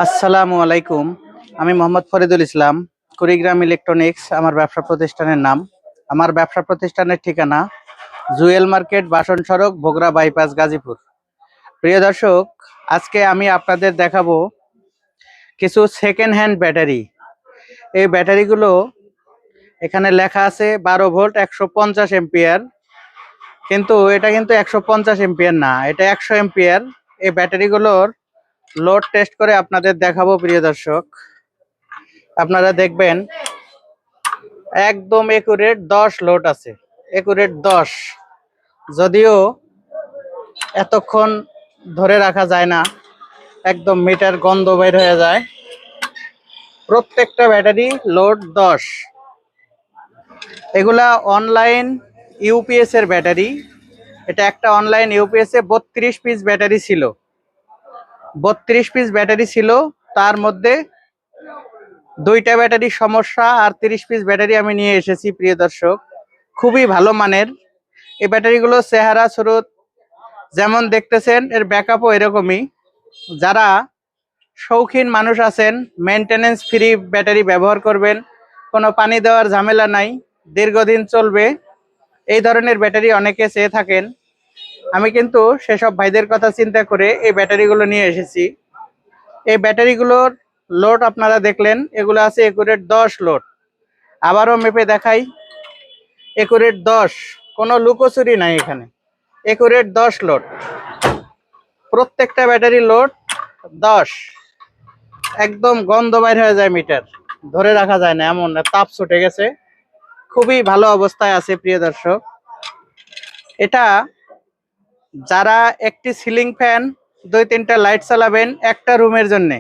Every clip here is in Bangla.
আসসালামু আলাইকুম। আমি মোহাম্মদ ফরিদুল ইসলাম। কুড়িগ্রাম ইলেকট্রনিক্স আমার ব্যবসা প্রতিষ্ঠানের নাম। আমার ব্যবসা প্রতিষ্ঠানের ঠিকানা জুয়েল মার্কেট, বাসন সড়ক, বগুড়া বাইপাস, গাজীপুর। প্রিয় দর্শক, আজকে আমি আপনাদের দেখাবো কিছু সেকেন্ড হ্যান্ড ব্যাটারি। এই ব্যাটারিগুলো এখানে লেখা আছে 12 ভোল্ট 150 এম্পিয়ার, কিন্তু এটা কিন্তু 150 এম্পিয়ার না, এটা 100 এম্পিয়ার। এই ব্যাটারিগুলোর লোড টেস্ট করে আপনাদের দেখাবো। প্রিয় দর্শক, আপনারা দেখবেন একদম একুরেট 10 লোড আছে, একুরেট 10। যদিও এতক্ষণ ধরে রাখা যায় না, একদম মিটার গন্ধ বের হয়ে যায়। প্রত্যেকটা ব্যাটারি লোড 10। এগুলা অনলাইন ইউপিএস এর ব্যাটারি। এটা একটা অনলাইন ইউপিএস এ 32 পিস ব্যাটারি ছিল। 32 পিস ব্যাটারি ছিল, তার মধ্যে 2টা ব্যাটারি সমস্যা আর 30 পিস ব্যাটারি আমি নিয়ে এসেছি। প্রিয় দর্শক, খুবই ভালো মানের এই ব্যাটারিগুলো। চেহারা স্রোত যেমন দেখতেছেন, এর ব্যাকআপও এরকমই। যারা শৌখিন মানুষ আছেন, মেনটেনেন্স ফ্রি ব্যাটারি ব্যবহার করবেন, কোনো পানি দেওয়ার ঝামেলা নাই, দীর্ঘদিন চলবে, এই ধরনের ব্যাটারি অনেকে চেয়ে থাকেন। আমি কিন্তু সেসব ভাইদের কথা চিন্তা করে এই ব্যাটারিগুলো নিয়ে এসেছি। এই ব্যাটারিগুলোর লোড আপনারা দেখলেন, এগুলো আছে একুরেট 10 লোড। আবারও মেপে দেখাই, একুরেট 10, কোনো লুকোচুরি নাই এখানে। একুরেট 10 লোড, প্রত্যেকটা ব্যাটারি লোড 10। একদম গন্ধ বাইর হয়ে যায়, মিটার ধরে রাখা যায় না, এমন তাপ ছুটে গেছে। খুবই ভালো অবস্থায় আছে। প্রিয় দর্শক, এটা যারা একটি সিলিং ফ্যান, 2-3টা লাইট চালাবেন একটা রুমের জন্য,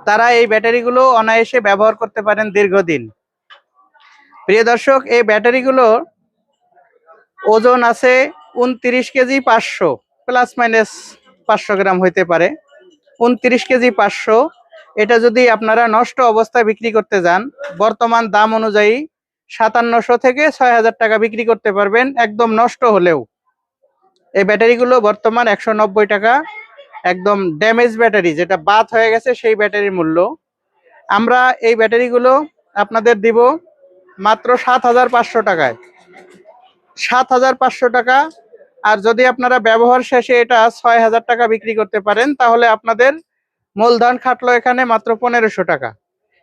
তারা এই ব্যাটারিগুলো অনায়াসে ব্যবহার করতে পারেন দীর্ঘদিন। প্রিয় দর্শক, এই ব্যাটারিগুলো ওজন আছে 29 কেজি 500, প্লাস মাইনাস 500 গ্রাম হইতে পারে। 29 কেজি 500। এটা যদি আপনারা নষ্ট অবস্থায় বিক্রি করতে যান, বর্তমান দাম অনুযায়ী 5700 থেকে 6000 টাকা বিক্রি করতে পারবেন একদম নষ্ট হলেও। এই ব্যাটারিগুলো বর্তমান 190 টাকা, একদম ড্যামেজ ব্যাটারি, যেটা বাদ হয়ে গেছে, সেই ব্যাটারির মূল্য। আমরা এই ব্যাটারিগুলো আপনাদের দিব মাত্র 7500 টাকায়। 7500 টাকা। আর যদি আপনারা ব্যবহার শেষে এটা 6000 টাকা বিক্রি করতে পারেন, তাহলে আপনাদের মূলধন খাটলো এখানে মাত্র 1500 টাকা।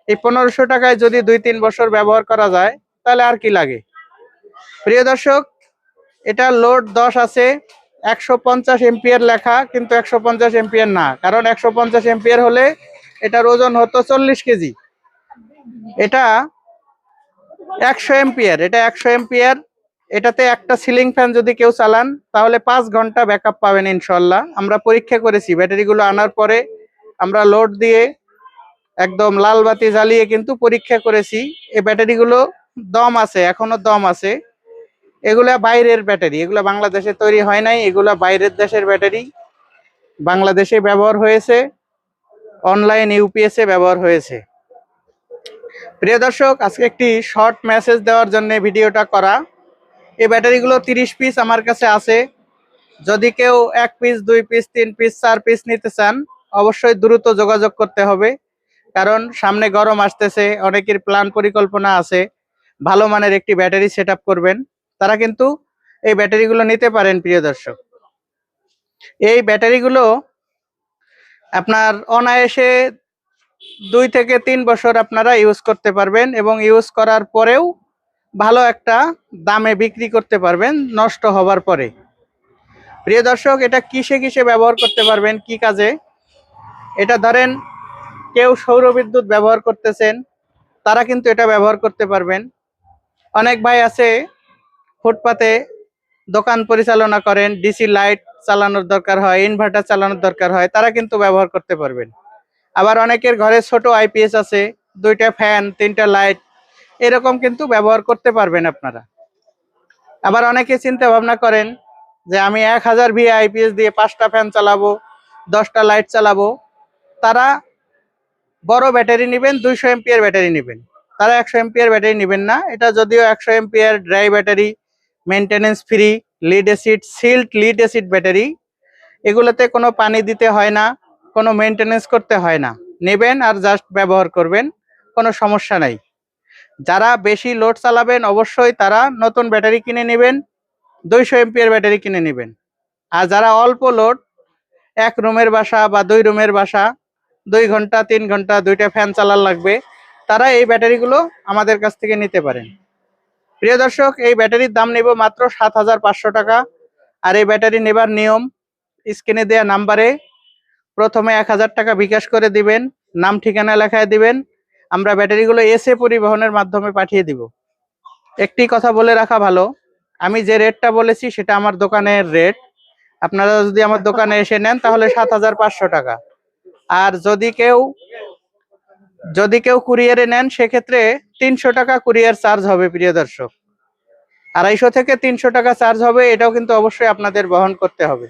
এই 1500 টাকায় যদি 2-3 বছর ব্যবহার করা যায়, তাহলে আর কি লাগে। প্রিয় দর্শক, এটা লোড 10 আছে, 150 এম্পিয়ার লেখা, কিন্তু 150 এম্পিয়ার না, কারণ 150 এম্পিয়ার হলে এটার ওজন হতো 40 কেজি। এটা 100 এম্পিয়ার, এটা 100 এম্পিয়ার। এটাতে একটা সিলিং ফ্যান যদি কেউ চালান, তাহলে 5 ঘন্টা ব্যাকআপ পাবেন ইনশাল্লাহ। আমরা পরীক্ষা করেছি, ব্যাটারিগুলো আনার পরে আমরা লোড দিয়ে একদম লাল বাতি জ্বালিয়ে কিন্তু পরীক্ষা করেছি। এই ব্যাটারিগুলো দম আছে, এখনো দম আছে। এগুলা বাইরের ব্যাটারি, এগুলা বাংলাদেশে তৈরি হয় নাই, এগুলা বাইরের দেশের ব্যাটারি। বাংলাদেশে ব্যবহার হয়েছে, অনলাইন ইউপিএস এ ব্যবহার হয়েছে। প্রিয় দর্শক, আজকে একটি শর্ট মেসেজ দেওয়ার জন্য ভিডিওটা করা। এই ব্যাটারিগুলো 30 পিস আমার কাছে আছে। যদি কেউ 1 পিস, 2 পিস, 3 পিস, 4 পিস নিতে চান, অবশ্যই দ্রুত যোগাযোগ করতে হবে, কারণ সামনে গরম আসতেছে, অনেকের প্ল্যান পরিকল্পনা আছে ভালো মানের একটি ব্যাটারি সেট আপ করবেন, তারা কিন্তু এই ব্যাটারিগুলো নিতে পারেন। প্রিয় দর্শক, এই ব্যাটারিগুলো আপনার অনায়াসে 2 থেকে 3 বছর আপনারা ইউজ করতে পারবেন, এবং ইউজ করার পরেও ভালো একটা দামে বিক্রি করতে পারবেন নষ্ট হবার পরে। প্রিয় দর্শক, এটা কিসে কিসে ব্যবহার করতে পারবেন, কি কাজে। এটা ধরেন কেউ সৌর বিদ্যুৎ ব্যবহার করতেছেন, তারা কিন্তু এটা ব্যবহার করতে পারবেন। অনেক ভাই আছে ফুটপাতে দোকান পরিচালনা করেন, ডিসি লাইট চালানোর দরকার হয়, ইনভার্টার চালানোর দরকার হয়, তারা কিন্তু ব্যবহার করতে পারবেন। আবার অনেকের ঘরে ছোট আইপিএস আছে, 2টা ফ্যান, 3টা লাইট, এরকম কিন্তু ব্যবহার করতে পারবেন আপনারা। আবার অনেকে চিন্তা ভাবনা করেন যে আমি 1000 VA আইপিএস দিয়ে 5টা ফ্যান চালাবো, 10টা লাইট চালাবো, তারা বড় ব্যাটারি নেবেন, 200 এম্পিয়ার ব্যাটারি নেবেন। তারা 100 এম্পিয়ার ব্যাটারি নেবেন না। এটা যদিও 100 ampere dry battery, maintenance free, lead acid sealed lead acid battery. এগুলোতে কোনো পানি দিতে হয় না, কোনো মেনটেনেন্স করতে হয় না, নেবেন আর জাস্ট ব্যবহার করবেন, কোনো সমস্যা নাই। যারা বেশি লোড চালাবেন অবশ্যই তারা নতুন ব্যাটারি কিনে নেবেন, 200 এমপিয়ার ব্যাটারি কিনে নেবেন। আর যারা অল্প লোড, 1 রুমের বাসা বা 2 রুমের বাসা, 2 ঘন্টা 3 ঘন্টা 2টা ফ্যান চালার লাগবে, তারা এই ব্যাটারিগুলো আমাদের কাছ থেকে নিতে পারেন। প্রিয় দর্শক, এই ব্যাটারির দাম নেব মাত্র 7,500 টাকা। আর এই ব্যাটারি নেবার নিয়ম, স্ক্রিনে দেওয়া নাম্বারে প্রথমে 1000 টাকা বিকাশ করে দিবেন, নাম ঠিকানা লেখায় দিবেন, আমরা ব্যাটারিগুলো এসে পরিবহনের মাধ্যমে পাঠিয়ে দিব। একটি কথা বলে রাখা ভালো, আমি যে রেটটা বলেছি সেটা আমার দোকানের রেট। আপনারা যদি আমার দোকানে এসে নেন তাহলে 7,500 টাকা। আর যদি কেউ কুরিয়ারে নেন সেক্ষেত্রে 300 টাকা কুরিয়ার চার্জ হবে। প্রিয় দর্শক, 250 থেকে 300 টাকা চার্জ হবে, এটাও কিন্তু অবশ্যই আপনাদের বহন করতে হবে।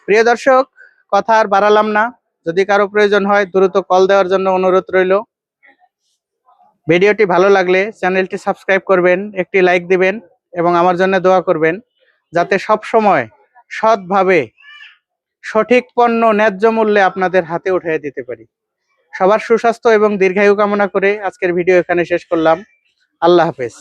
প্রিয় দর্শক, কথা আর বাড়ালাম না, যদি কারো প্রয়োজন হয় দ্রুত কল দেওয়ার জন্য অনুরোধ রইল। ভিডিওটি ভালো লাগলে চ্যানেলটি সাবস্ক্রাইব করবেন, একটি লাইক দিবেন এবং আমার জন্য দোয়া করবেন, যাতে সব সময় সৎভাবে সঠিক পণ্য ন্যায্য মূল্যে আপনাদের হাতে উঠিয়ে দিতে পারি। সবার সুস্বাস্থ্য এবং দীর্ঘায়ু কামনা করে আজকের ভিডিও এখানে শেষ করলাম। আল্লাহ হাফেজ।